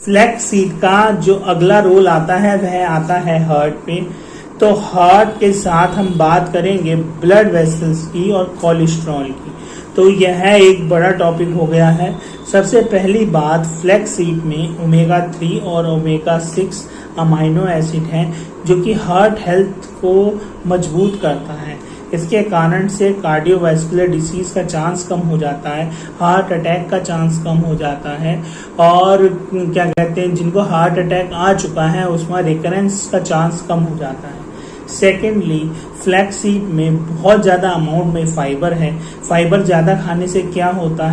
Flax seed का जो अगला रोल आता है वह आता है हार्ट पे। तो हार्ट के साथ हम बात करेंगे ब्लड वेसल्स की और कोलेस्ट्रॉल की। तो यह एक बड़ा टॉपिक हो गया है। सबसे पहली बात, फ्लैक्स सीड में ओमेगा 3 और ओमेगा 6 अमाइनो एसिड हैं जो कि हार्ट हेल्थ को मजबूत करता है। इसके कारण से कार्डियोवैस्कुलर डिसीज का चांस कम हो जाता है, हार्ट अटैक का चांस कम हो जाता है, और क्या कहते हैं, जिनको हार्ट अटैक आ चुका है उसमें रिकरेंस का चांस कम हो जाता है। सेकेंडली, फ्लैक्स सीड में बहुत ज़्यादा अमाउंट में फाइबर है। फाइबर ज़्यादा खाने से क्या होता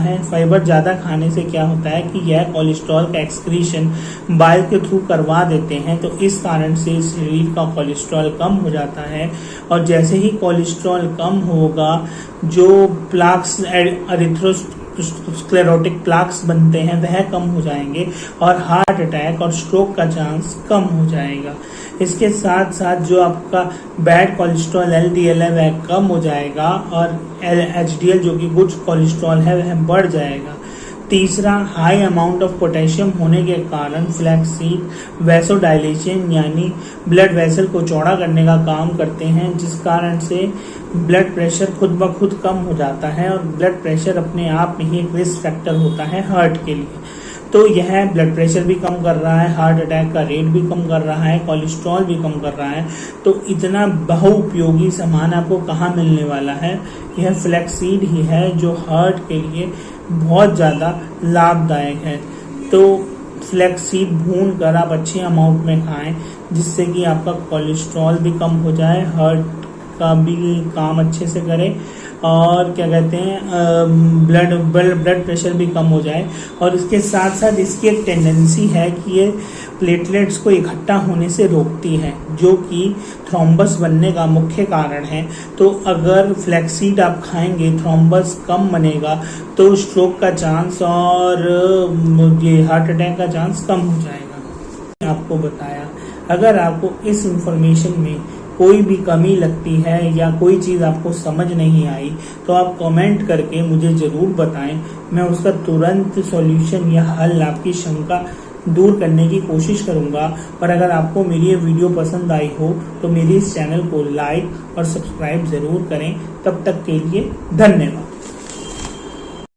है, कि यह कोलेस्ट्रॉल का एक्सक्रीशन बाइल के थ्रू करवा देते हैं, तो इस कारण से शरीर का कोलेस्ट्रॉल कम हो जाता है। और जैसे ही कोलेस्ट्रॉल कम होगा, जो प्लाक्स, एरिथ्रोस्क्लेरोटिक प्लाक्स बनते हैं वह कम हो जाएंगे और हार्ट अटैक और स्ट्रोक का चांस कम हो जाएगा। इसके साथ साथ जो आपका बैड कोलेस्ट्रॉल LDL है वह कम हो जाएगा और HDL जो कि गुड कोलेस्ट्रॉल है वह बढ़ जाएगा। तीसरा, हाई अमाउंट ऑफ पोटेशियम होने के कारण फ्लैक्स सीड वैसोडाइलेशन यानी ब्लड वेसल को चौड़ा करने का काम करते हैं, जिस कारण से ब्लड प्रेशर खुद ब खुद कम हो जाता है। और ब्लड प्रेशर अपने आप में ही एक रिस्क फैक्टर होता है हार्ट के लिए। तो यह ब्लड प्रेशर भी कम कर रहा है, हार्ट अटैक का रेट भी कम कर रहा है, कोलेस्ट्रॉल भी कम कर रहा है। तो इतना बहुउपयोगी सामान आपको कहाँ मिलने वाला है? यह फ्लैक्स सीड ही है जो हार्ट के लिए बहुत ज़्यादा लाभदायक है। तो फ्लैक्स सीड भून कर आप अच्छे अमाउंट में खाएं, जिससे कि आपका कोलेस्ट्रॉल भी कम हो जाए, हार्ट का भी काम अच्छे से करे, और क्या कहते हैं, ब्लड प्रेशर भी कम हो जाए। और इसके साथ साथ इसकी एक टेंडेंसी है कि ये प्लेटलेट्स को इकट्ठा होने से रोकती है, जो कि थ्रोम्बस बनने का मुख्य कारण है। तो अगर फ्लैक्स सीड आप खाएंगे, थ्रोम्बस कम बनेगा, तो स्ट्रोक का चांस और ये हार्ट अटैक का चांस कम हो जाएगा। आपको बताया, अगर आपको इस इंफॉर्मेशन में कोई भी कमी लगती है या कोई चीज़ आपको समझ नहीं आई, तो आप कमेंट करके मुझे ज़रूर बताएं। मैं उसका तुरंत सॉल्यूशन या हल, आपकी शंका दूर करने की कोशिश करूंगा। और अगर आपको मेरी ये वीडियो पसंद आई हो तो मेरे इस चैनल को लाइक और सब्सक्राइब ज़रूर करें। तब तक के लिए धन्यवाद।